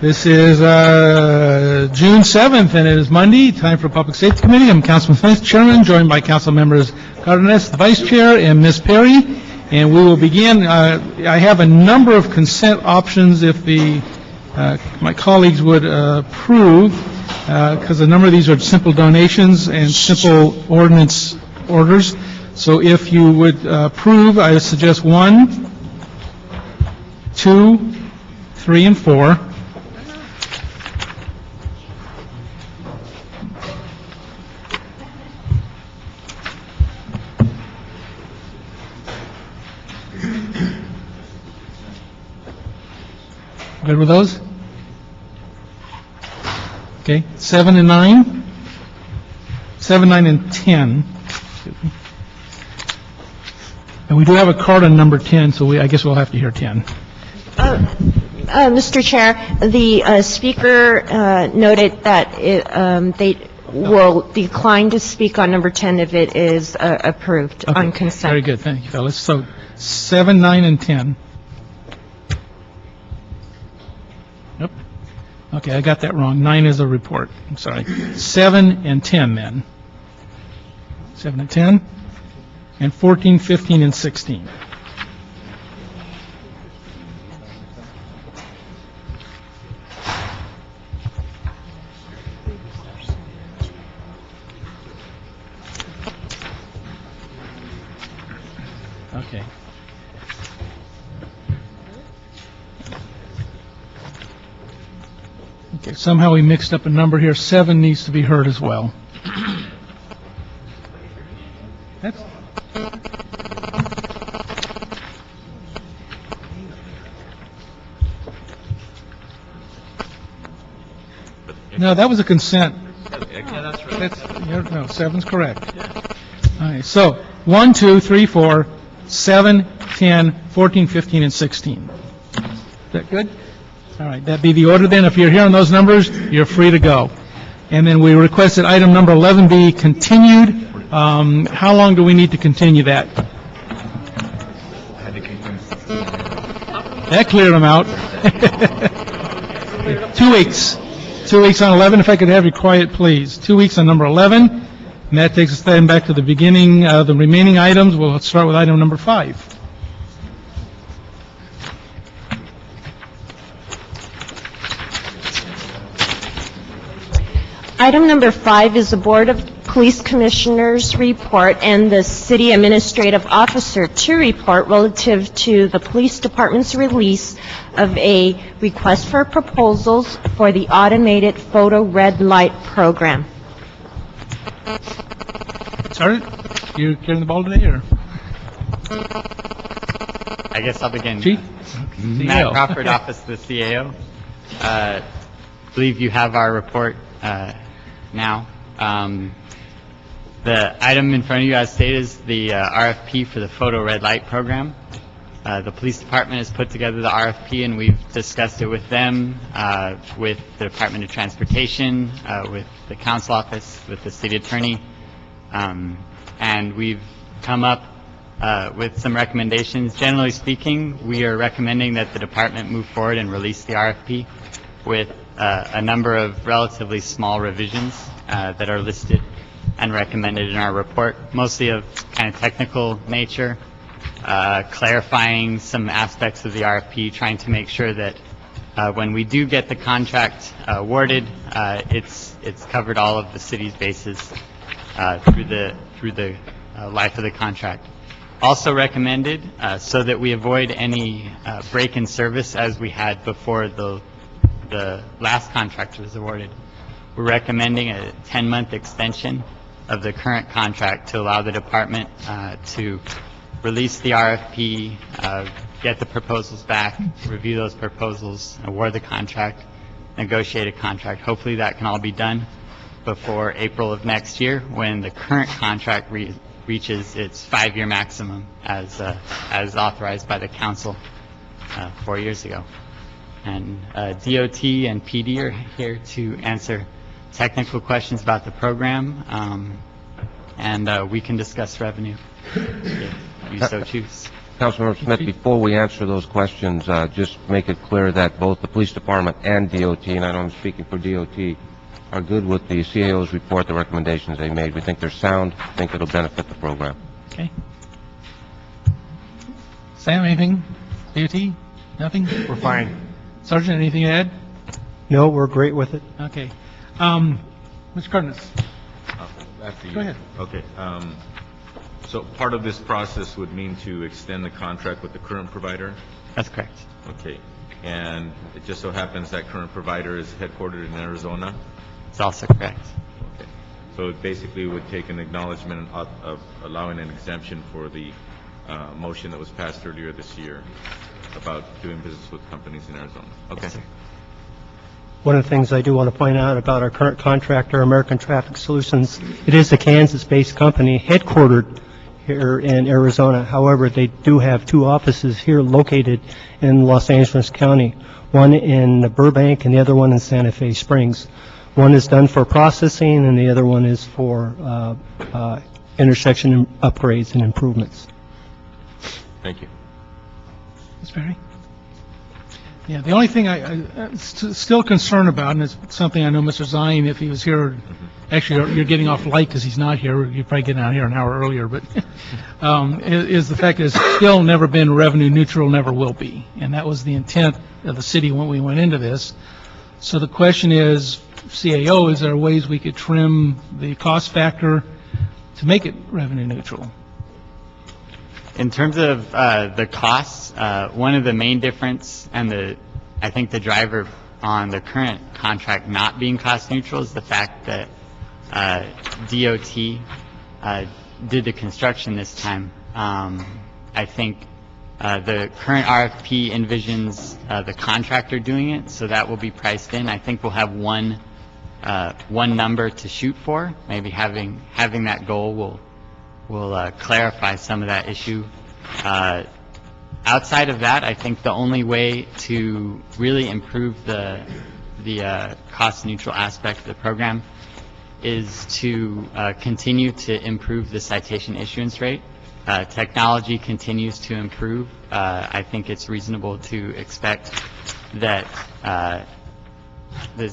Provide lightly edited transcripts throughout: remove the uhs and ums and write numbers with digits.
This is June 7th, and it is Monday, time for Public Safety Committee. I'm Councilman Smith, Chairman, joined by Council Members Cardenas, the Vice Chair, and Ms. Perry. And we will begin. I have a number of consent options if my colleagues would approve, because a number of these are simple donations and simple ordinance orders. So if you would approve, I would suggest 1, 2, 3, and 4. Good with those? Okay, 7 and 9. 7, 9, and 10. And we do have a card on number 10, so I guess we'll have to hear 10. Mr. Chair, the speaker noted that they will decline to speak on number 10 if it is approved on consent. Very good. Thank you, fellas. So 7, 9, and 10. Nope. Okay, I got that wrong. 9 is a report. I'm sorry. 7 and 10, then. 7 and 10. And 14, 15, and 16. Okay. Okay, somehow we mixed up a number here. 7 needs to be heard as well. That's... No, that was a consent. Okay, that's right. No, 7's correct. All right, so 1, 2, 3, 4, 7, 10, 14, 15, and 16. Is that good? All right, that'd be the order then. If you're hearing those numbers, you're free to go. And then we request that item number 11 be continued. How long do we need to continue that? That cleared them out. 2 weeks. 2 weeks on 11. If I could have you quiet, please. 2 weeks on number 11. And that takes us then back to the beginning. The remaining items, we'll start with item number 5. Item number 5 is the Board of Police Commissioners report and the City Administrative Officer 2 report relative to the Police Department's release of a request for proposals for the automated photo red light program. Sergeant, you carrying the ball today, or? I guess I'll begin. Chief? Matt Crawford, Office of the CAO. Believe you have our report now. The item in front of you, as stated, is the RFP for the photo red light program. The police department has put together the RFP, and we've discussed it with them, with the Department of Transportation, with the council office, with the city attorney, and we've come up with some recommendations. Generally speaking, we are recommending that the department move forward and release the RFP with a number of relatively small revisions that are listed and recommended in our report, mostly of kind of technical nature, clarifying some aspects of the RFP, trying to make sure that when we do get the contract awarded, it's covered all of the city's bases through the life of the contract. Also recommended, so that we avoid any break in service as we had before the last contract was awarded. We're recommending a 10-month extension of the current contract to allow the department to release the RFP, get the proposals back, review those proposals, award the contract, negotiate a contract. Hopefully that can all be done before April of next year, when the current contract reaches its 5-year maximum as authorized by the council 4 years ago. And DOT and PD are here to answer technical questions about the program, and we can discuss revenue if you so choose. Councilmember Smith, before we answer those questions, just make it clear that both the police department and DOT, and I know I'm speaking for DOT, are good with the CAO's report, the recommendations they made. We think they're sound, think it'll benefit the program. Okay. Sam, anything? DOT? Nothing? We're fine. Sergeant, anything to add? No, we're great with it. Okay. Mr. Cardenas? After you. Go ahead. Okay. So part of this process would mean to extend the contract with the current provider? That's correct. Okay. And it just so happens that current provider is headquartered in Arizona? It's also correct. Okay. So it basically would take an acknowledgement of allowing an exemption for the motion that was passed earlier this year about doing business with companies in Arizona. Okay. Yes, sir. One of the things I do want to point out about our current contractor, American Traffic Solutions, it is a Kansas-based company headquartered here in Arizona. However, they do have two offices here located in Los Angeles County, one in Burbank and the other one in Santa Fe Springs. One is done for processing and the other one is for intersection upgrades and improvements. Thank you. Ms. Perry? Yeah, the only thing I'm still concerned about, and it's something I know Mr. Zine, if he was here, actually, you're getting off light because he's not here. You're probably getting out here an hour earlier, but is the fact that it's still never been revenue neutral, never will be. And that was the intent of the city when we went into this. So the question is, CAO, is there ways we could trim the cost factor to make it revenue neutral? In terms of the costs, one of the main difference and I think the driver on the current contract not being cost neutral is the fact that DOT did the construction this time. I think the current RFP envisions the contractor doing it, so that will be priced in. I think we'll have one number to shoot for. Maybe having that goal will clarify some of that issue. Outside of that, I think the only way to really improve the cost-neutral aspect of the program is to continue to improve the citation issuance rate. Technology continues to improve. I think it's reasonable to expect that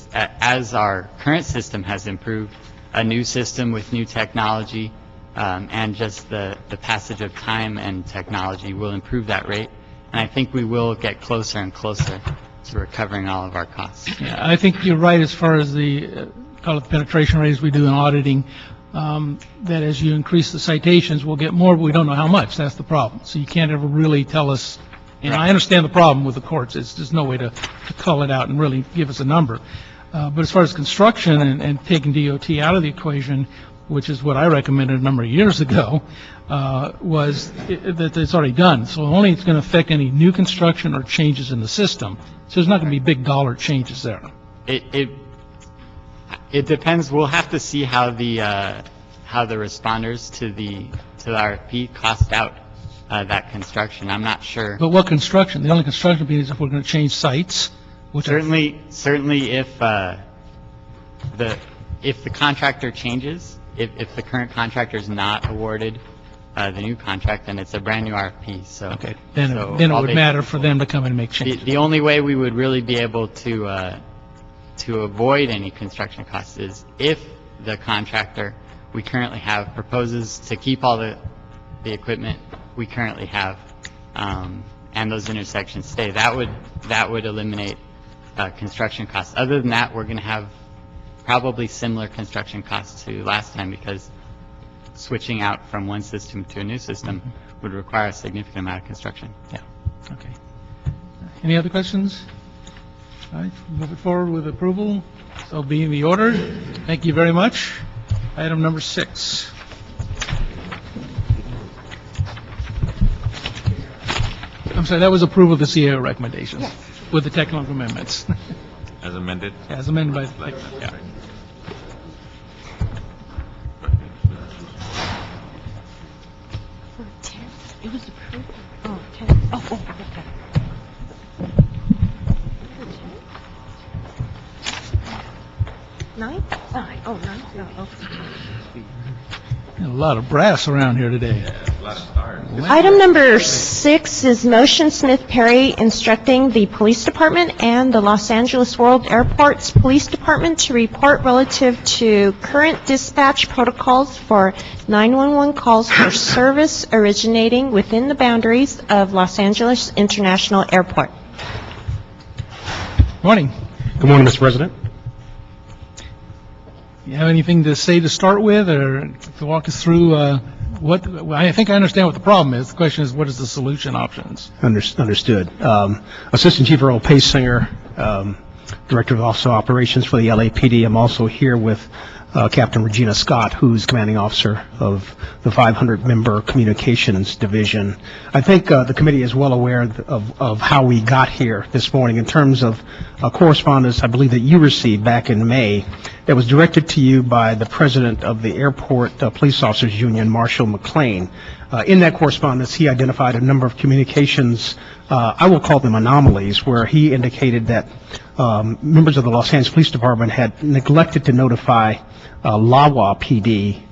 as our current system has improved, a new system with new technology and just the passage of time and technology will improve that rate. And I think we will get closer and closer to recovering all of our costs. Yeah, I think you're right as far as the, call it the penetration rate as we do in auditing, that as you increase the citations, we'll get more, but we don't know how much. That's the problem. So you can't ever really tell us, and I understand the problem with the courts. It's just no way to cull it out and really give us a number. But as far as construction and taking DOT out of the equation, which is what I recommended a number of years ago, was that it's already done. So only it's going to affect any new construction or changes in the system. So there's not going to be big dollar changes there. It depends. We'll have to see how the responders to the RFP cost out that construction. I'm not sure. But what construction? The only construction piece is if we're going to change sites, which Certainly if the contractor changes, if the current contractor is not awarded the new contract, then it's a brand new RFP. So okay, then it would matter for them to come in and make changes. The only way we would really be able to avoid any construction costs is if the contractor we currently have proposes to keep all the equipment we currently have, and those intersections stay. That would eliminate construction costs. Other than that, we're going to have probably similar construction costs to last time because switching out from one system to a new system would require a significant amount of construction. Yeah. Okay. Any other questions? All right, move it forward with approval. So being the order. Thank you very much. Item number 6. I'm sorry, that was approval of the CAO recommendations with the technical amendments. As amended? As amended by, yeah. It was approved. Oh, 10. Oh, okay. Nine? Nine. Oh, nine. No, okay. A lot of brass around here today. Item number 6 is motion Smith Perry instructing the Police Department and the Los Angeles World Airports Police Department to report relative to current dispatch protocols for 911 calls for service originating within the boundaries of Los Angeles International Airport. Morning. Good morning, Mr. President. You have anything to say to start with, or to walk us through I think I understand what the problem is. The question is, what is the solution options? Understood. Assistant Chief Earl Paysinger, Director of Office of Operations for the LAPD. I'm also here with Captain Regina Scott, who's commanding officer of the 500-member communications division. I think the committee is well aware of how we got here this morning in terms of correspondence I believe that you received back in May that was directed to you by the president of the Airport Police Officers Union, Marshall McLean. In that correspondence, he identified a number of communications, I will call them anomalies, where he indicated that members of the Los Angeles Police Department had neglected to notify LAWA PD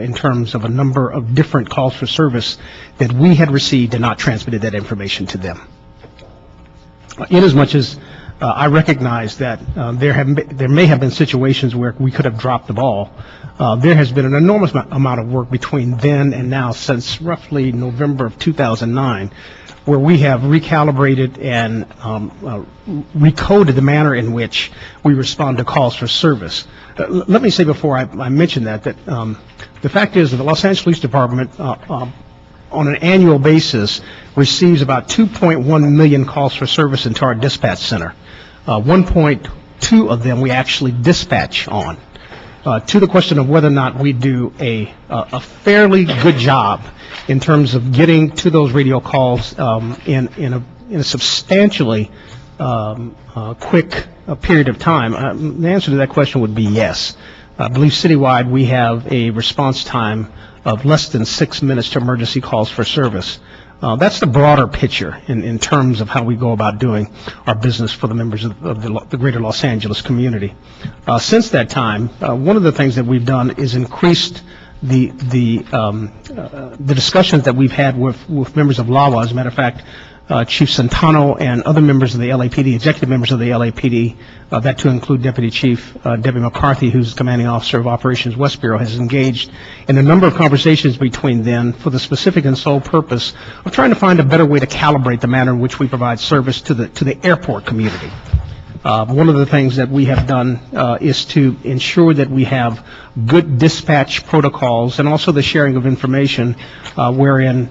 in terms of a number of different calls for service that we had received and not transmitted that information to them. Inasmuch as I recognize that there may have been situations where we could have dropped the ball, there has been an enormous amount of work between then and now, since roughly November of 2009, where we have recalibrated and recoded the manner in which we respond to calls for service. Let me say before I mention that the fact is that the Los Angeles Police Department on an annual basis receives about 2.1 million calls for service into our dispatch center. 1.2 of them we actually dispatch on. To the question of whether or not we do a fairly good job in terms of getting to those radio calls in a substantially quick period of time, the answer to that question would be yes. I believe citywide we have a response time of less than 6 minutes to emergency calls for service. That's the broader picture in terms of how we go about doing our business for the members of the greater Los Angeles community. Since that time, one of the things that we've done is increased the discussions that we've had with members of LAWA. As a matter of fact, Chief Santano and other members of the LAPD, executive members of the LAPD, that to include Deputy Chief Debbie McCarthy, who's commanding officer of Operations West Bureau, has engaged in a number of conversations between them for the specific and sole purpose of trying to find a better way to calibrate the manner in which we provide service to the airport community. One of the things that we have done is to ensure that we have good dispatch protocols and also the sharing of information wherein,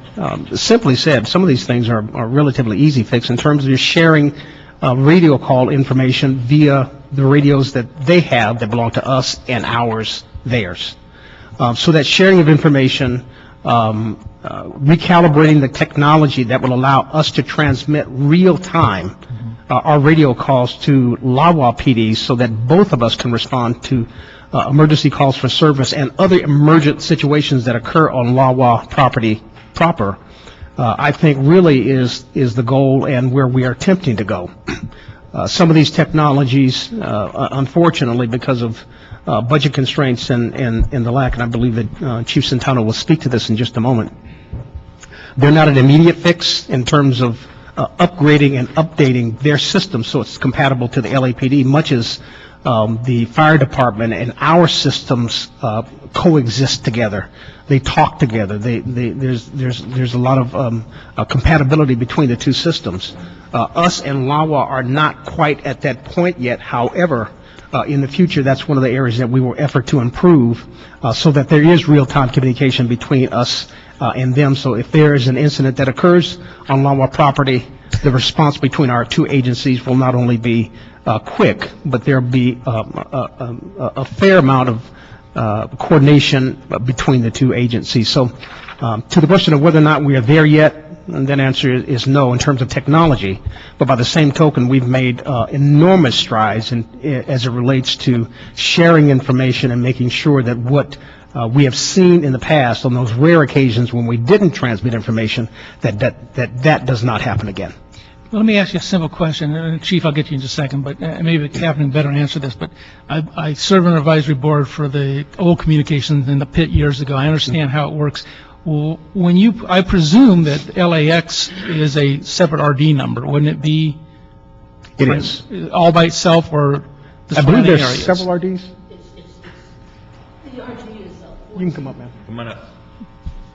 simply said, some of these things are relatively easy fix in terms of just sharing radio call information via the radios that they have that belong to us and ours, theirs. So that sharing of information, recalibrating the technology that will allow us to transmit real time our radio calls to LAWA PD so that both of us can respond to emergency calls for service and other emergent situations that occur on LAWA property proper, I think really is the goal and where we are attempting to go. Some of these technologies, unfortunately, because of budget constraints and the lack, and I believe that Chief Santano will speak to this in just a moment, they're not an immediate fix in terms of upgrading and updating their system so it's compatible to the LAPD, much as the fire department and our systems coexist together. They talk together. There's a lot of compatibility between the two systems. Us and LAWA are not quite at that point yet. However, in the future, that's one of the areas that we will effort to improve so that there is real-time communication between us and them. So if there is an incident that occurs on LAWA property, the response between our two agencies will not only be quick, but there will be a fair amount of coordination between the two agencies. So to the question of whether or not we are there yet, and that answer is no in terms of technology. But by the same token, we've made enormous strides as it relates to sharing information and making sure that what we have seen in the past on those rare occasions when we didn't transmit information, that does not happen again. Well, let me ask you a simple question. Chief, I'll get to you in just a second, but maybe the captain can better answer this. But I served on an advisory board for the old communications in the pit years ago. I understand how it works. Well, I presume that LAX is a separate RD number, wouldn't it be? It is. All by itself or the I believe surrounding there's areas? several RDs. The RG is You can come up, man. Come on up.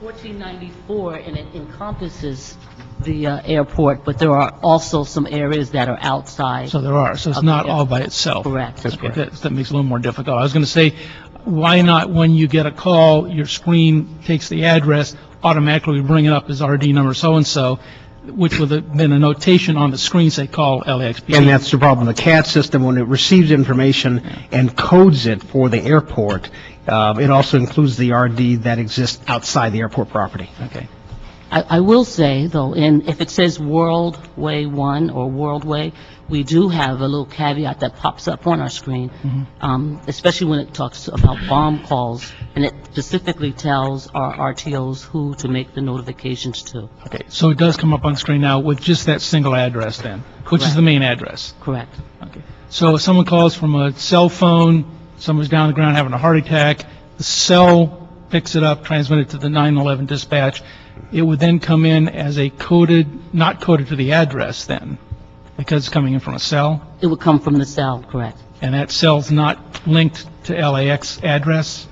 1494, and it encompasses the airport, but there are also some areas that are outside. So there are, so it's Okay, not yeah. all by itself? Correct. That's Okay, that makes it a little more difficult. I was going to say, why not, when you get a call, your screen takes the address, automatically bring it up as RD number so-and-so, which would have been a notation on the screen, say, call LAXPD. And that's the problem. The CAD system, when it receives information and codes it for the airport, it also includes the RD that exists outside the airport property. Okay. I will say, though, if it says World Way 1 or World Way, we do have a little caveat that pops up on our screen, especially when it talks about bomb calls, and it specifically tells our RTOs who to make the notifications to. Okay, so it does come up on screen now with just that single address then, which is Correct. the main address? Correct. Okay. So if someone calls from a cell phone, someone's down on the ground having a heart attack, the cell picks it up, transmits it to the 911 dispatch, it would then come in as a coded, not coded to the address then, because it's coming in from a cell, It would come from the cell, correct. and that cell's not linked to LAX address?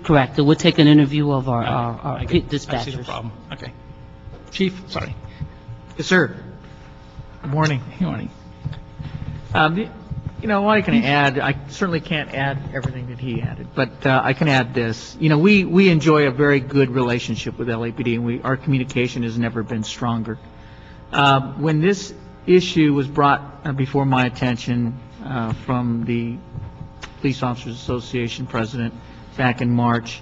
Correct. It would take an interview of our I see the dispatchers. problem. Okay. Chief, sorry. Yes, sir. Good morning. Good morning. What I can add, I certainly can't add everything that he added, but I can add this. We enjoy a very good relationship with LAPD, and our communication has never been stronger. When this issue was brought before my attention from the Police Officers Association president back in March,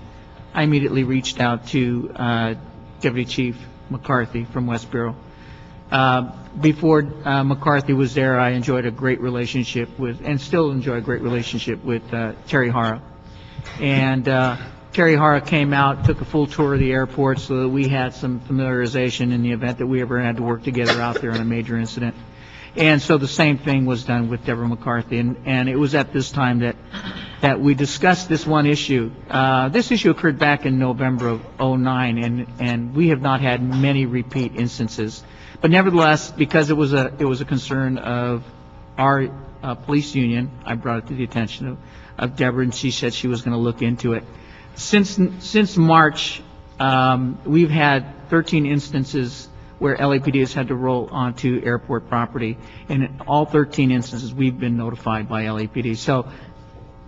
I immediately reached out to Deputy Chief McCarthy from West Bureau. Before McCarthy was there, I enjoyed a great relationship with, and still enjoy a great relationship with Terry Hara. And Terry Hara came out, took a full tour of the airport so that we had some familiarization in the event that we ever had to work together out there on a major incident. And so the same thing was done with Deborah McCarthy. And it was at this time that we discussed this one issue. This issue occurred back in November of '09, and we have not had many repeat instances. But nevertheless, because it was a concern of our police union, I brought it to the attention of Deborah, and she said she was going to look into it. Since March, we've had 13 instances where LAPD has had to roll onto airport property, and in all 13 instances, we've been notified by LAPD. So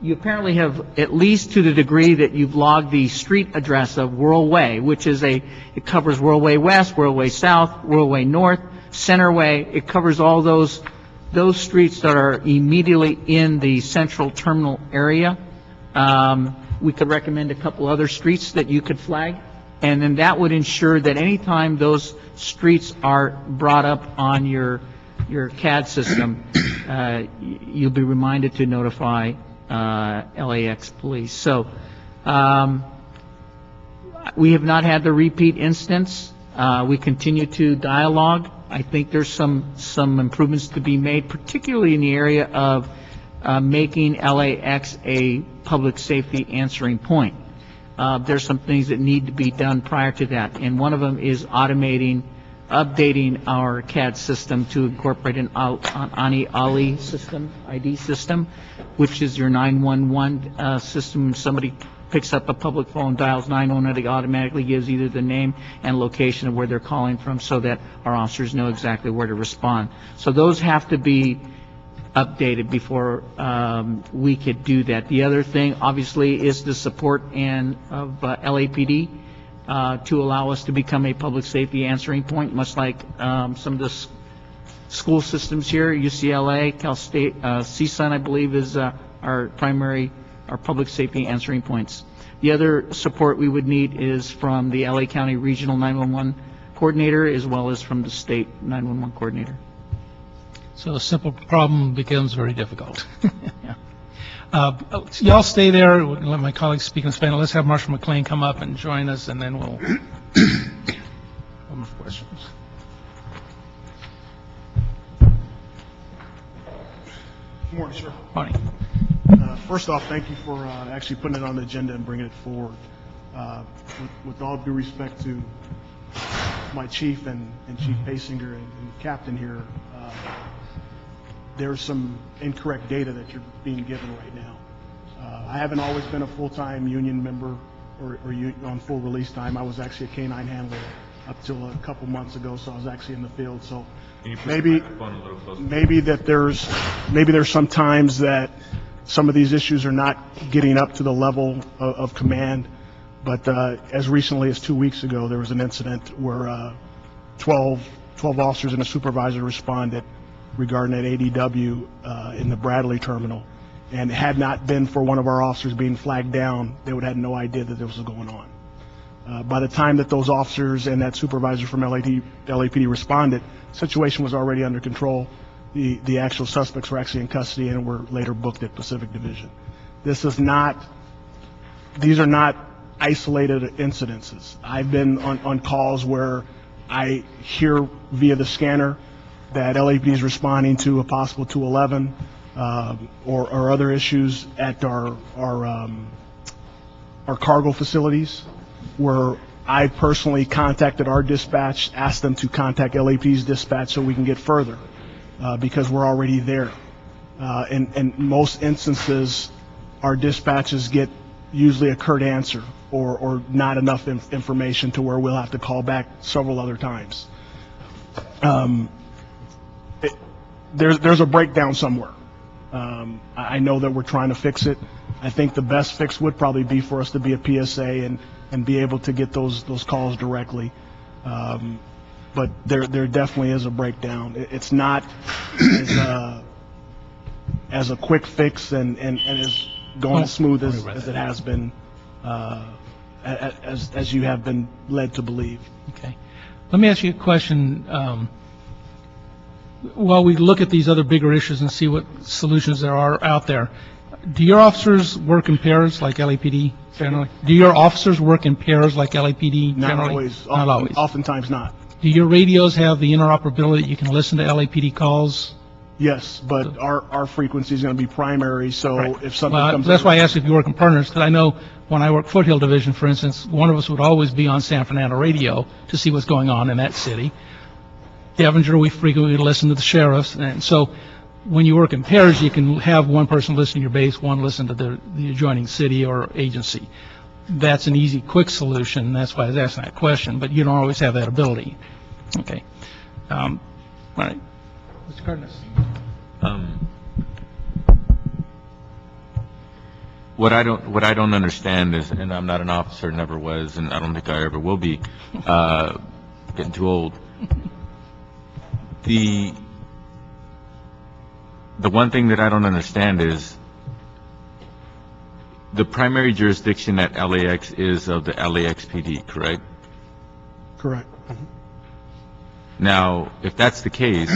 you apparently have, at least to the degree that you've logged the street address of World Way, which is it covers World Way West, World Way South, World Way North, Center Way. It covers all those streets that are immediately in the central terminal area. We could recommend a couple other streets that you could flag, and then that would ensure that anytime those streets are brought up on your CAD system, you'll be reminded to notify LAX police. So we have not had the repeat instance. We continue to dialogue. I think there's some improvements to be made, particularly in the area of making LAX a public safety answering point. There's some things that need to be done prior to that, and one of them is updating our CAD system to incorporate an Ali system, ID system, which is your 911 system. When somebody picks up a public phone, dials 911, it automatically gives either the name and location of where they're calling from so that our officers know exactly where to respond. So those have to be updated before we could do that. The other thing, obviously, is the support of LAPD to allow us to become a public safety answering point, much like some of the school systems here, UCLA, Cal State, CSUN, I believe, is our public safety answering points. The other support we would need is from the LA County Regional 911 Coordinator as well as from the State 911 Coordinator. So a simple problem becomes very difficult. Yeah. Y'all stay there. We'll let my colleagues speak in Spanish. Let's have Marshal McLean come up and join us, and then we'll have questions. Good morning, sir. Morning. First off, thank you for actually putting it on the agenda and bringing it forward. With all due respect to my chief and Chief Basinger and Captain here, there's some incorrect data that you're being given right now. I haven't always been a full-time union member or on full release time. I was actually a K-9 handler up till a couple months ago, so I was actually in the field. So maybe there's some times that some of these issues are not getting up to the level of command. But as recently as 2 weeks ago, there was an incident where 12 officers and a supervisor responded regarding an ADW in the Bradley terminal. And had not been for one of our officers being flagged down, they would have had no idea that this was going on. By the time that those officers and that supervisor from LAPD responded, the situation was already under control. The actual suspects were actually in custody and were later booked at Pacific Division. These are not isolated incidences. I've been on calls where I hear via the scanner that LAPD is responding to a possible 211 or other issues at our cargo facilities, where I personally contacted our dispatch, asked them to contact LAPD's dispatch so we can get further, because we're already there. In most instances, our dispatches get usually a curt answer or not enough information to where we'll have to call back several other times. There's a breakdown somewhere. I know that we're trying to fix it. I think the best fix would probably be for us to be a PSA and be able to get those calls directly. But there definitely is a breakdown. It's not as a quick fix and as going as smooth as it has been, as you have been led to believe. Okay. Let me ask you a question. While we look at these other bigger issues and see what solutions there are out there, do your officers work in pairs like LAPD generally? Do your officers work in pairs like LAPD generally? Not always. Not always. Oftentimes not. Do your radios have the interoperability that you can listen to LAPD calls? Yes, but our frequency is going to be primary, so Right. if something Well, comes... that's why I asked if you work in partners, because I know when I worked Foothill Division, for instance, one of us would always be on San Fernando radio to see what's going on in that city. Devinger, we frequently listen to the sheriffs, and so when you work in pairs, you can have one person listen to your base, one listen to the adjoining city or agency. That's an easy, quick solution. That's why I was asking that question, but you don't always have that ability. Okay. All right. Mr. Cardenas. What I don't understand is, and I'm not an officer, never was, and I don't think I ever will be, getting too old. The one thing that I don't understand is the primary jurisdiction at LAX is of the LAX PD, correct? Correct. Now, if that's the case,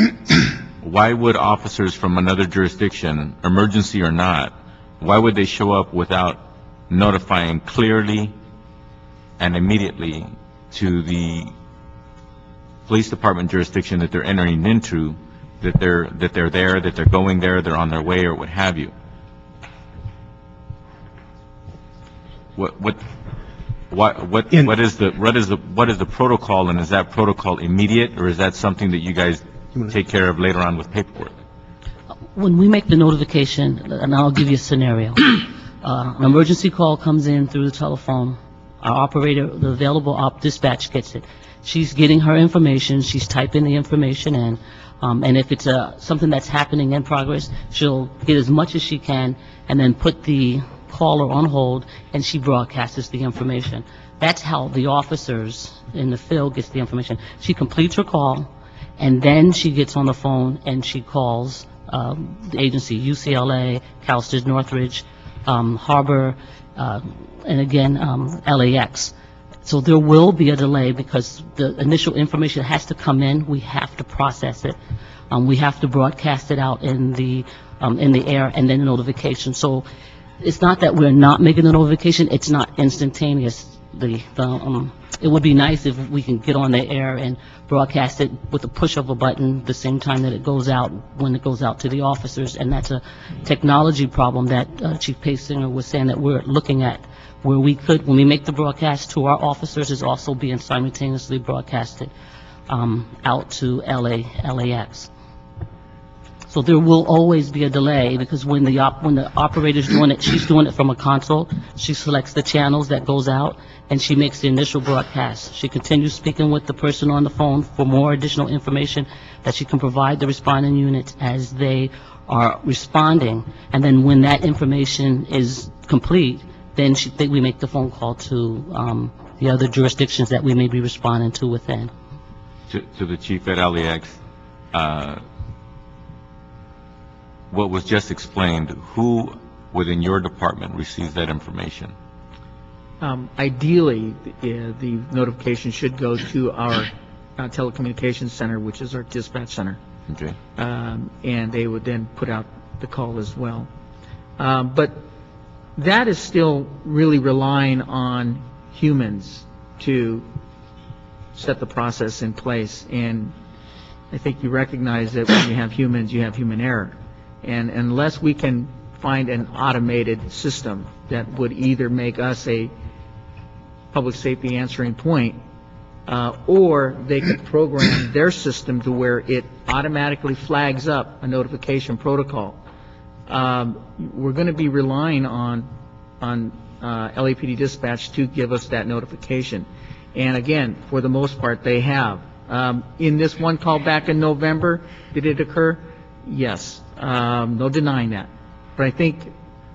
why would officers from another jurisdiction, emergency or not, why would they show up without notifying clearly and immediately to the police department jurisdiction that they're entering into, that they're there, that they're going there, they're on their way, or what have you? What is the protocol, and is that protocol immediate, or is that something that you guys take care of later on with paperwork? When we make the notification, and I'll give you a scenario, an emergency call comes in through the telephone. Our operator, the available dispatch gets it. She's getting her information. She's typing the information in. And if it's something that's happening in progress, she'll get as much as she can and then put the caller on hold, and she broadcasts the information. That's how the officers in the field gets the information. She completes her call, and then she gets on the phone and she calls the agency, UCLA, CalSTRS, Northridge, Harbor, and again, LAX. So there will be a delay because the initial information has to come in. We have to process it. We have to broadcast it out in the air, and then the notification. So it's not that we're not making the notification. It's not instantaneous. It would be nice if we can get on the air and broadcast it with a push of a button the same time that it goes out, when it goes out to the officers. And that's a technology problem that Chief Basinger was saying that we're looking at where we could, when we make the broadcast to our officers, is also being simultaneously broadcasted out to LAX. So there will always be a delay, because when the operator's doing it, she's doing it from a console. She selects the channels that goes out, and she makes the initial broadcast. She continues speaking with the person on the phone for more additional information that she can provide the responding units as they are responding. And then when that information is complete, then we make the phone call to the other jurisdictions that we may be responding to within. To the chief at LAX, what was just explained, who within your department receives that information? Ideally, the notification should go to our telecommunications center, which is our dispatch center. Okay. And they would then put out the call as well. But that is still really relying on humans to set the process in place. And I think you recognize that when you have humans, you have human error. And unless we can find an automated system that would either make us a public safety answering point, or they could program their system to where it automatically flags up a notification protocol, we're going to be relying on LAPD dispatch to give us that notification. And again, for the most part, they have. In this one call back in November, did it occur? Yes. No denying that. But I think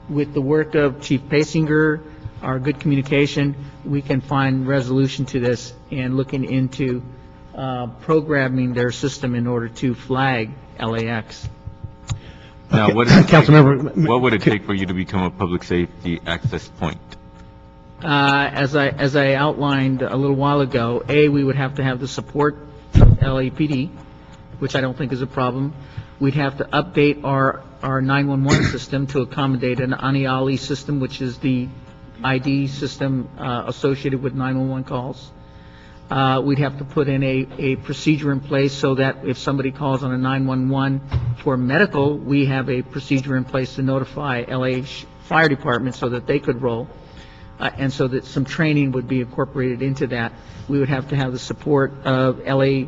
with the work of Chief Pasinger, our good communication, we can find resolution to this and looking into programming their system in order to flag LAX. Now, what would it take for you to become a public safety access point? As I outlined a little while ago, we would have to have the support of LAPD, which I don't think is a problem. We'd have to update our 911 system to accommodate an ANIALI system, which is the ID system associated with 911 calls. We'd have to put in a procedure in place so that if somebody calls on a 911 for medical, we have a procedure in place to notify LA Fire Department so that they could roll, and so that some training would be incorporated into that. We would have to have the support of LA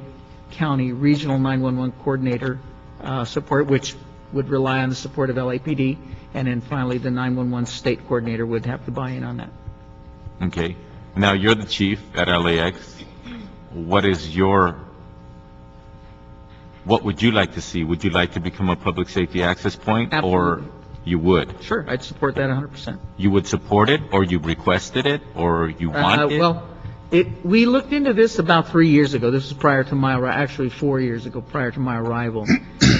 County Regional 911 Coordinator support, which would rely on the support of LAPD, and then finally the 911 State Coordinator would have to buy in on that. Okay. Now, you're the chief at LAX. What would you like to see? Would you like to become a public safety access point? Absolutely. Or you would? Sure, I'd support that 100%. You would support it, or you requested it, or you want it? Well, we looked into this about 3 years ago. This was prior to my arrival, actually 4 years ago, prior to my arrival.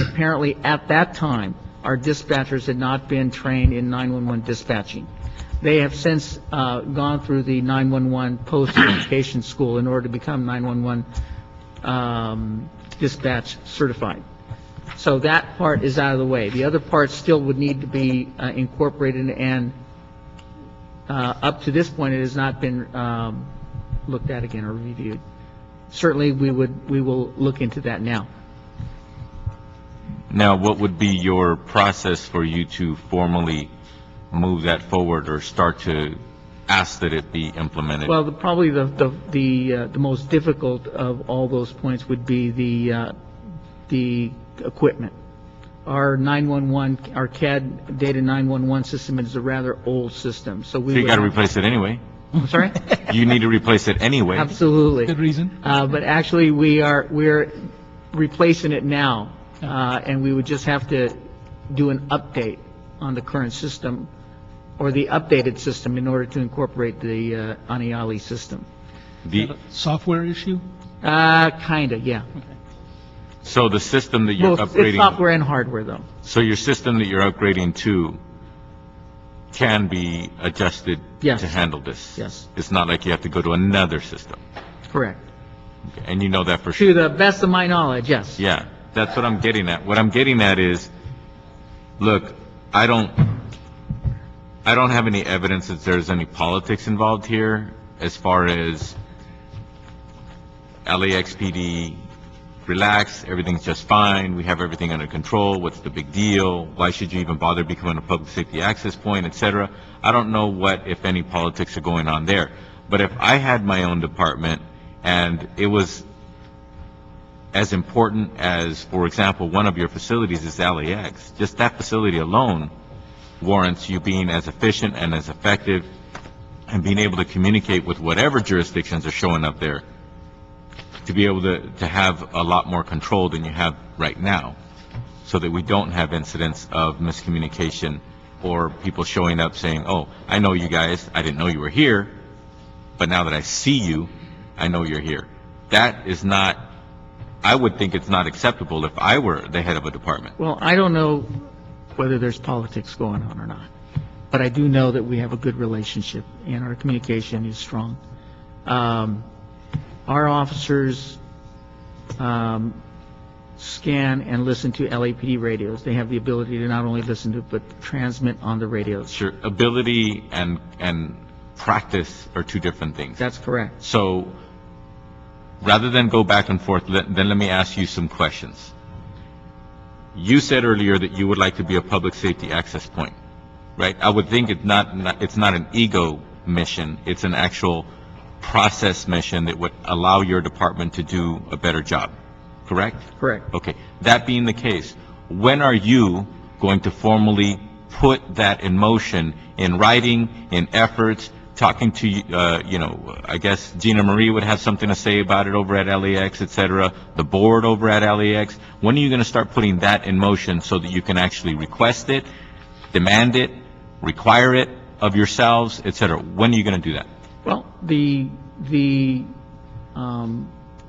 Apparently, at that time, our dispatchers had not been trained in 911 dispatching. They have since gone through the 911 post-certification school in order to become 911 dispatch certified. So that part is out of the way. The other part still would need to be incorporated, and up to this point, it has not been looked at again or reviewed. Certainly, we will look into that now. Now, what would be your process for you to formally move that forward or start to ask that it be implemented? Well, probably the most difficult of all those points would be the equipment. Our 911, our CAD data 911 system is a rather old system, so we. So you got to replace it anyway. I'm sorry? You need to replace it anyway. Absolutely. Good reason. But actually, we're replacing it now, and we would just have to do an update on the current system, or the updated system, in order to incorporate the ANIALI system. The Software issue? Kinda, yeah. So the system that you're Both, upgrading. it's software and hardware, though. So your system that you're upgrading to can be adjusted Yes. to handle this? Yes. It's not like you have to go to another system? Correct. Okay. And you know that for sure? To the best of my knowledge, yes. Yeah, that's what I'm getting at. What I'm getting at is, look, I don't have any evidence that there's any politics involved here as far as LAXPD relax, everything's just fine, we have everything under control, what's the big deal, why should you even bother becoming a public safety access point, et cetera. I don't know what, if any, politics are going on there. But if I had my own department and it was as important as, for example, one of your facilities is LAX, just that facility alone warrants you being as efficient and as effective and being able to communicate with whatever jurisdictions are showing up there, to be able to have a lot more control than you have right now, so that we don't have incidents of miscommunication or people showing up saying, oh, I know you guys, I didn't know you were here, but now that I see you, I know you're here. That is not, I would think it's not acceptable if I were the head of a department. Well, I don't know whether there's politics going on or not, but I do know that we have a good relationship and our communication is strong. Our officers scan and listen to LAPD radios. They have the ability to not only listen to, but transmit on the radios. Sure, ability and practice are two different things. That's correct. So rather than go back and forth, then let me ask you some questions. You said earlier that you would like to be a public safety access point, right? I would think it's not an ego mission. It's an actual process mission that would allow your department to do a better job, correct? Correct. Okay. That being the case, when are you going to formally put that in motion, in writing, in efforts, talking to, I guess Gina Marie would have something to say about it over at LAX, et cetera, the board over at LAX. When are you going to start putting that in motion so that you can actually request it, demand it, require it of yourselves, et cetera? When are you going to do that? Well, the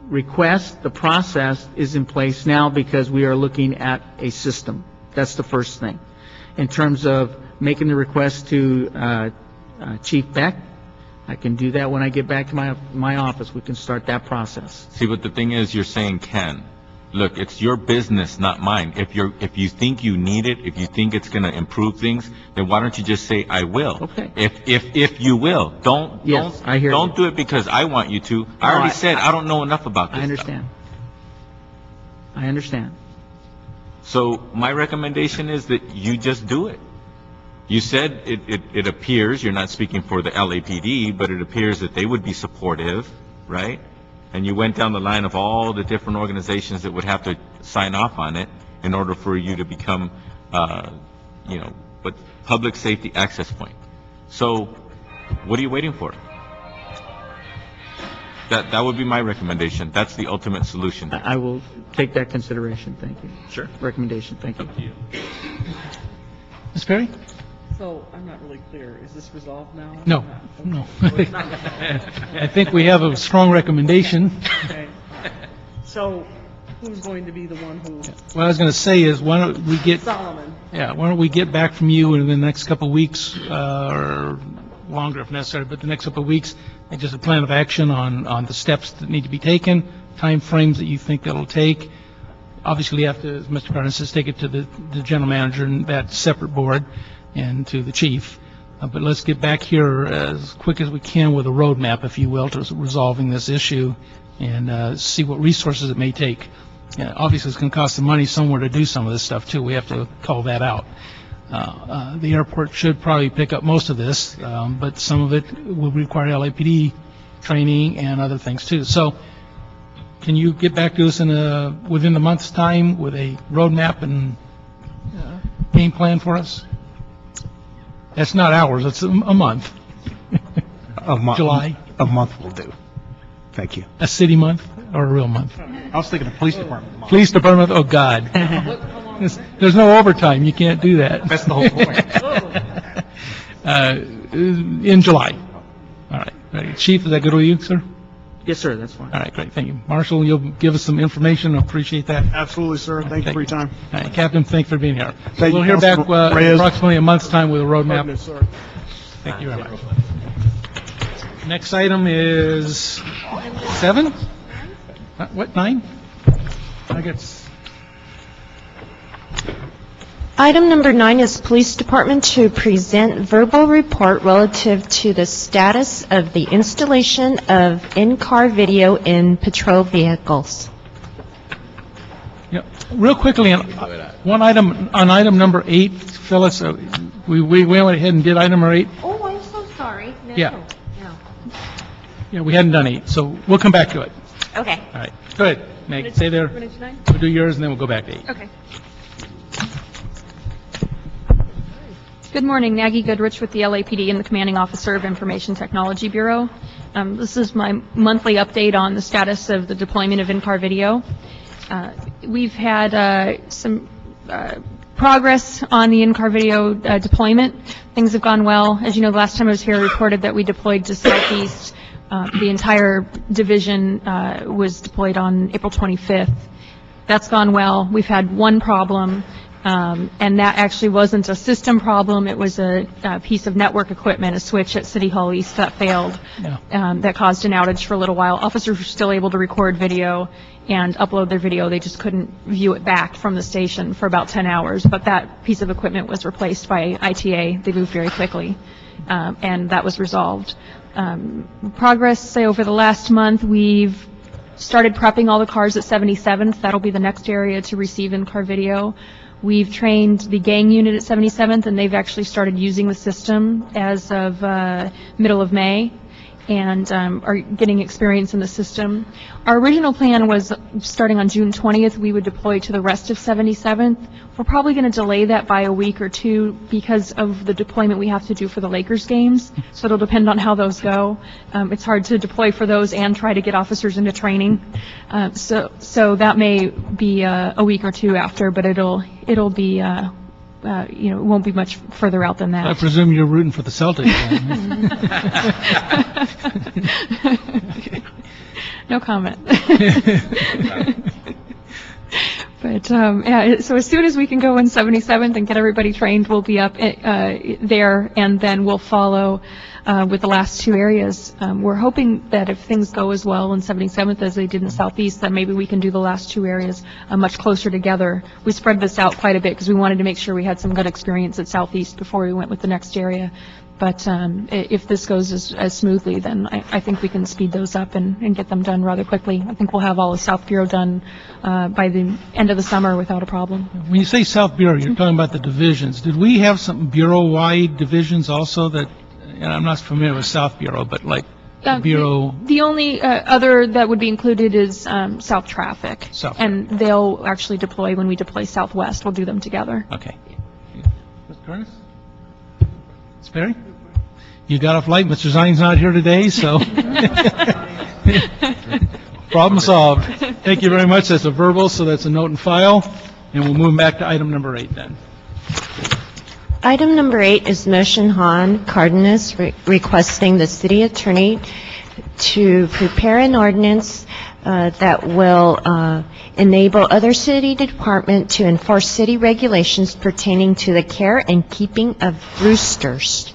request, the process is in place now because we are looking at a system. That's the first thing. In terms of making the request to Chief Beck, I can do that when I get back to my office. We can start that process. See, but the thing is, you're saying can. Look, it's your business, not mine. If you think you need it, if you think it's going to improve things, then why don't you just say I will? Okay. If you will, don't do it because I want you to. I already said I don't know enough about this. I understand. Stuff. I understand. So my recommendation is that you just do it. You said it appears, you're not speaking for the LAPD, but it appears that they would be supportive, right? And you went down the line of all the different organizations that would have to sign off on it in order for you to become, public safety access point. So what are you waiting for? That would be my recommendation. That's the ultimate solution. I will take that consideration. Thank you. Sure. Recommendation. Thank you. Ms. Perry? So, I'm not really clear. Is this resolved now? No, no. I think we have a strong recommendation. Okay. So, who's going to be the one who? What I was going to say is, why don't we get... Solomon. Yeah, why don't we get back from you in the next couple of weeks, or longer if necessary, but the next couple of weeks, and just a plan of action on the steps that need to be taken, time frames that you think that'll take. Obviously, you have to, as Mr. Cardenas says, take it to the general manager and that separate board, and to the chief. But let's get back here as quick as we can with a roadmap, if you will, to resolving this issue and see what resources it may take. Obviously, it's going to cost some money somewhere to do some of this stuff, too. We have to call that out. The airport should probably pick up most of this, but some of it will require LAPD training and other things, too. So can you get back to us within the month's time with a roadmap and game plan for us? That's not hours, it's a month. A month. July. A month will do. Thank you. A city month or a real month? I was thinking of police department month. Police department, oh, God. There's no overtime, you can't do that. That's the whole point. In July. All right. Ready. Chief, is that good with you, sir? Yes, sir. That's fine. All right, great, thank you. Marshal, you'll give us some information, I appreciate that. Absolutely, sir. Thank you for your time. All right, Captain, thanks for being here. Thank We'll you, hear back Councilman Reyes. approximately a month's time with a roadmap. Yes, sir. Thank you very much. Next item is 7? What, 9? I guess. Item number 9 is Police Department to present verbal report relative to the status of the installation of in-car video in patrol vehicles. Yeah. Real quickly, on item number 8, Phyllis, we went ahead and did item number 8. Oh, I'm so sorry. No. Yeah. No. Yeah, we hadn't done 8, so we'll come back to it. Okay. All right. Go ahead, Meg, stay there. Minute 9? We'll do yours, and then we'll go back to 8. Okay. Good morning, Maggie Goodrich with the LAPD and the Commanding Officer of Information Technology Bureau. This is my monthly update on the status of the deployment of in-car video. We've had some progress on the in-car video deployment. Things have gone well. As you know, the last time I was here, I reported that we deployed to Southeast. The entire division was deployed on April 25th. That's gone well. We've had one problem. And that actually wasn't a system problem. It was a piece of network equipment, a switch at City Hall East that failed, that caused an outage for a little while. Officers were still able to record video and upload their video. They just couldn't view it back from the station for about 10 hours. But that piece of equipment was replaced by ITA. They moved very quickly, and that was resolved. Progress, say, over the last month, we've started prepping all the cars at 77th. That'll be the next area to receive in-car video. We've trained the gang unit at 77th, and they've actually started using the system as of middle of May, and are getting experience in the system. Our original plan was starting on June 20th, we would deploy to the rest of 77th. We're probably going to delay that by a week or two because of the deployment we have to do for the Lakers games, so it'll depend on how those go. It's hard to deploy for those and try to get officers into training. So that may be a week or two after, but it'll be it won't be much further out than that. I presume you're rooting for the Celtics. No comment. But so as soon as we can go in 77th and get everybody trained, we'll be up there, and then we'll follow with the last two areas. We're hoping that if things go as well in 77th as they did in Southeast, then maybe we can do the last two areas much closer together. We spread this out quite a bit because we wanted to make sure we had some good experience at Southeast before we went with the next area. But if this goes as smoothly, then I think we can speed those up and get them done rather quickly. I think we'll have all of South Bureau done by the end of the summer without a problem. When you say South Bureau, you're talking about the divisions. Did we have some bureau-wide divisions also that, and I'm not familiar with South Bureau, but like Bureau? The only other that would be included is South Traffic. And they'll actually deploy when we deploy Southwest. We'll do them together. Okay. Mr. Curtis? Ms. Perry? You got a flight. Mr. Zion's not here today, so problem solved. Thank you very much. That's a verbal, so that's a note and file. And we'll move back to item number 8 then. Item number 8 is motion Han Cardenas requesting the city attorney to prepare an ordinance that will enable other city department to enforce city regulations pertaining to the care and keeping of roosters.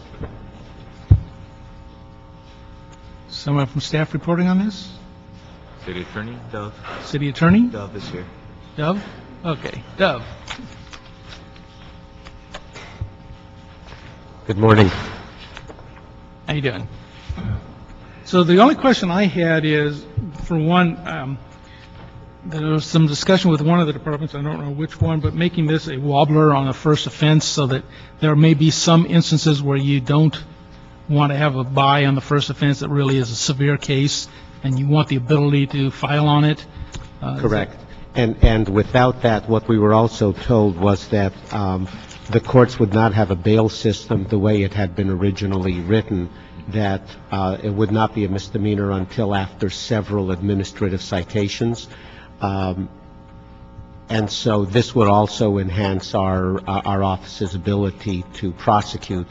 Someone from staff reporting on this? City Attorney, Dove. City Attorney? Dove is here. Dove? Okay. Dove. Good morning. How you doing? So the only question I had is, for one, there was some discussion with one of the departments, I don't know which one, but making this a wobbler on a first offense so that there may be some instances where you don't want to have a buy on the first offense that really is a severe case, and you want the ability to file on it. Correct. And without that, what we were also told was that the courts would not have a bail system the way it had been originally written, that it would not be a misdemeanor until after several administrative citations. And so this would also enhance our office's ability to prosecute.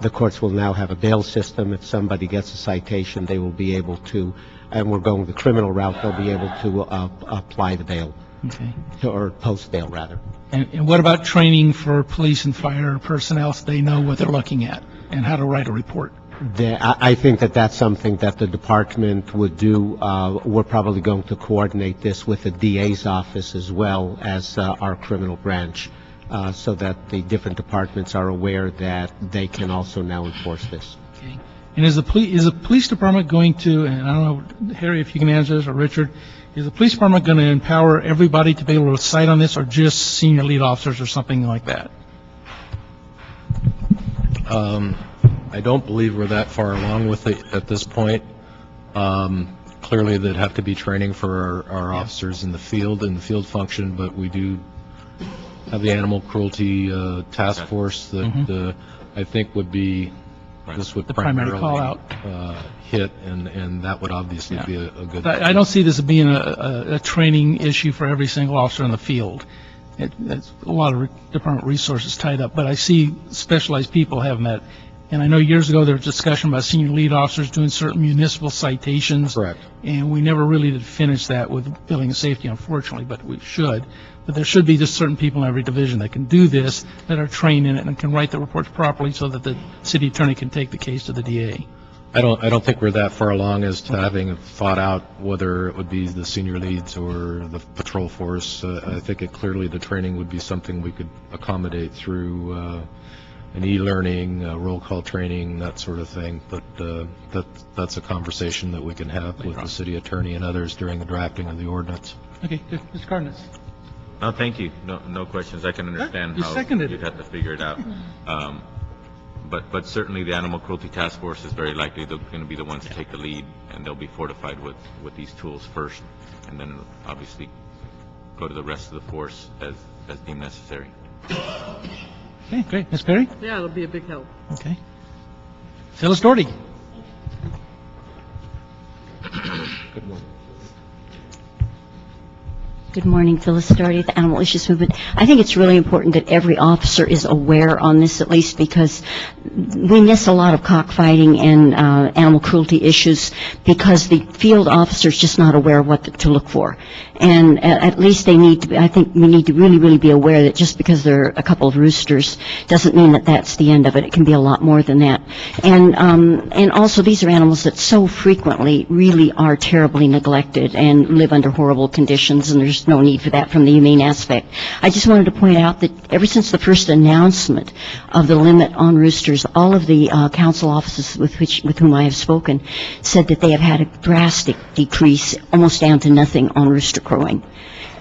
The courts will now have a bail system. If somebody gets a citation, they will be able to, and we're going the criminal route, they'll be able to apply the bail. Okay. Or post bail, rather. And what about training for police and fire personnel so they know what they're looking at and how to write a report? I think that that's something that the department would do. We're probably going to coordinate this with the DA's office as well as our criminal branch, so that the different departments are aware that they can also now enforce this. Okay. And is the police department going to, and I don't know, Harry, if you can answer this, or Richard, is the police department going to empower everybody to be able to cite on this, or just senior lead officers or something like that? I don't believe we're that far along with it at this point. Clearly, there'd have to be training for our officers in the field function, but we do have the animal cruelty task force that I think would be, this would The primary primarily call-out. hit, and that would obviously be a good thing. I don't see this as being a training issue for every single officer in the field. It's a lot of department resources tied up, but I see specialized people having that. And I know years ago there was discussion about senior lead officers doing certain municipal citations. Correct. And we never really did finish that with building and safety, unfortunately, but we should. But there should be just certain people in every division that can do this, that are trained in it, and can write the reports properly so that the city attorney can take the case to the DA. I don't think we're that far along as to having thought out whether it would be the senior leads or the patrol force. I think clearly the training would be something we could accommodate through an e-learning, roll call training, that sort of thing. But that's a conversation that we can have with the city attorney and others during the drafting of the ordinance. Okay, good. Mr. Cardenas. No, thank you. No questions. I can understand You how seconded you'd it. have to figure it out. But certainly the Animal Cruelty Task Force is very likely they're going to be the ones to take the lead, and they'll be fortified with these tools first, and then it'll obviously go to the rest of the force as deemed necessary. Okay, great. Ms. Perry? Yeah, it'll be a big help. Okay. Phyllis Doherty. Good morning. Good morning, Phyllis Doherty, the Animal Issues Movement. I think it's really important that every officer is aware on this, at least because we miss a lot of cockfighting and animal cruelty issues because the field officer is just not aware of what to look for. And at least they need to be, I think we need to really, really be aware that just because there are a couple of roosters doesn't mean that that's the end of it. It can be a lot more than that. And also these are animals that so frequently really are terribly neglected and live under horrible conditions, and there's no need for that from the humane aspect. I just wanted to point out that ever since the first announcement of the limit on roosters, all of the council offices with whom I have spoken said that they have had a drastic decrease, almost down to nothing, on rooster crowing.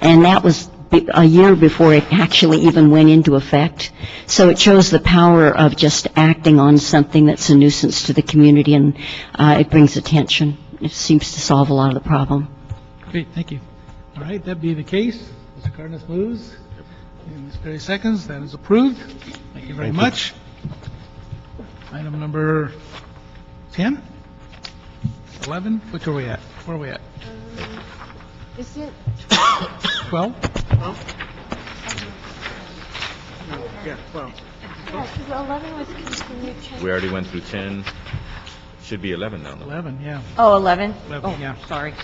And that was a year before it actually even went into effect. So it shows the power of just acting on something that's a nuisance to the community, and it brings attention. It seems to solve a lot of the problem. Great, thank you. All right, that being the case, Mr. Cardenas moves, and Ms. Perry seconds. That is approved. Thank you very much. Item number 10? 11? Which are we at? Where are we at? Is it 12? Yeah, well, Yeah, because 11 was continued. We already went through 10. Should be 11 now. 11, yeah. Oh, 11? 11, yeah. Sorry.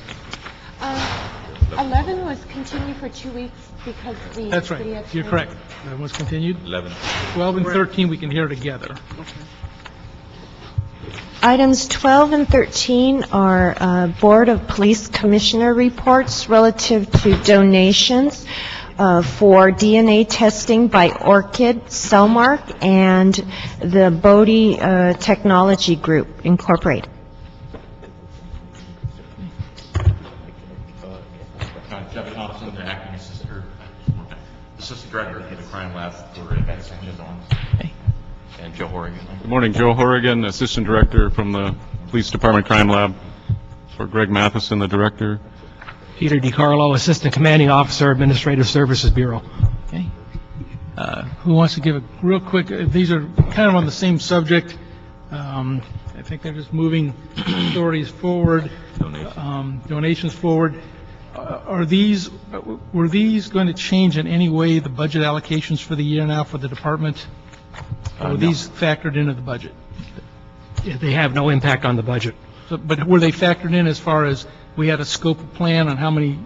11 was continued for 2 weeks because the That's city right. attorney- You're correct. That was continued. 11. 12 and 13 we can hear together. Items 12 and 13 are Board of Police Commissioner reports relative to donations for DNA testing by Orchid, Cellmark, and the Bodie Technology Group, Incorporated. Jeff Thompson, the acting assistant director of the crime lab for Advanced Zones. And Joe Horrigan. Good morning, Joe Horrigan, assistant director from the Police Department Crime Lab. For Greg Matheson, the director. Peter DiCarlo, Assistant Commanding Officer, Administrative Services Bureau. Okay. Who wants to give a real quick, these are kind of on the same subject. I think they're just moving authorities forward, donations forward. Were these going to change in any way the budget allocations for the year now for the department? Or were these factored into the budget? They have no impact on the budget. So, but were they factored in as far as we had a scope of plan on how many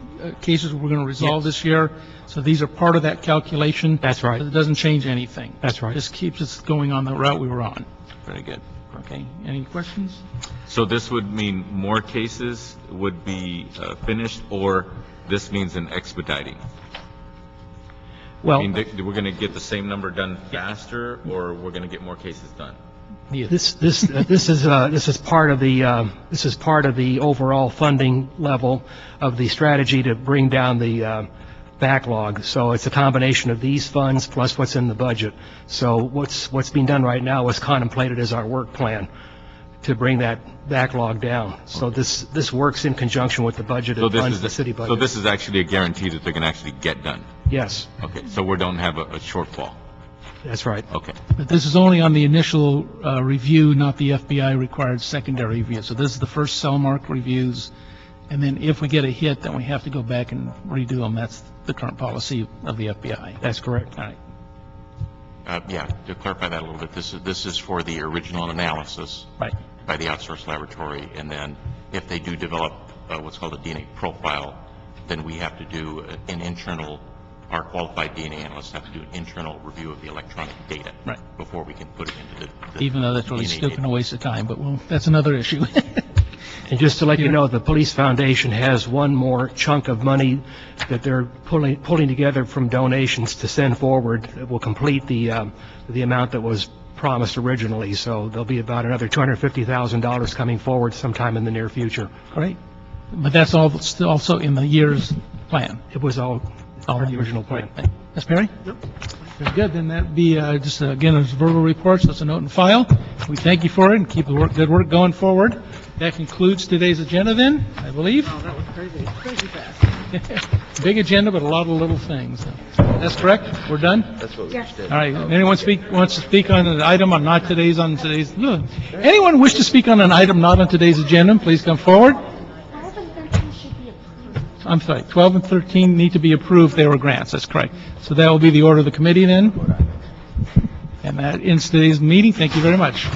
cases we're going to resolve this year? So these are part of that calculation? That's right. So it doesn't change anything? That's right. Just keeps us going on the route we were on. Very good. Okay. Any questions? So this would mean more cases would be finished, or this means an expediting? Well, I mean, we're going to get the same number done faster, or we're going to get more cases done? This is part of the overall funding level of the strategy to bring down the backlog. So it's a combination of these funds plus what's in the budget. So what's being done right now is contemplated as our work plan to bring that backlog down. So this works in conjunction with the budget and funds the city budget. So this is actually a guarantee that they're going to actually get done? Yes. Okay, so we don't have a shortfall? That's right. Okay. But this is only on the initial review, not the FBI-required secondary review. So this is the first cell mark reviews, and then if we get a hit, then we have to go back and redo them. That's the current policy of the FBI. That's correct. All right. Yeah, to clarify that a little bit, this is for the original analysis Right. by the outsourced laboratory, and then if they do develop what's called a DNA profile, then we have to do an internal, our qualified DNA analysts have to do an internal review of the electronic data Right. before we can put it into the Even though that's really DNA still data. going to waste of time, but well, that's another issue. And just to let you know, the Police Foundation has one more chunk of money that they're pulling together from donations to send forward that will complete the amount that was promised originally. So there'll be about another $250,000 coming forward sometime in the near future. Great. But that's all still also in the year's plan. It was all part of the original plan. Ms. Perry? Yep. Very good. Then that'd be just, again, as verbal reports, that's a note and file. We thank you for it and keep the good work going forward. That concludes today's agenda then, I believe. Oh, that was crazy fast. Big agenda, but a lot of little things. That's correct? We're done? That's what we just did. All right. Anyone wants to speak on an item on today's? Anyone wish to speak on an item not on today's agenda, please come forward. I'm sorry, 12 and 13 need to be approved. They were grants. That's correct. So that will be the order of the committee then. And that ends today's meeting. Thank you very much.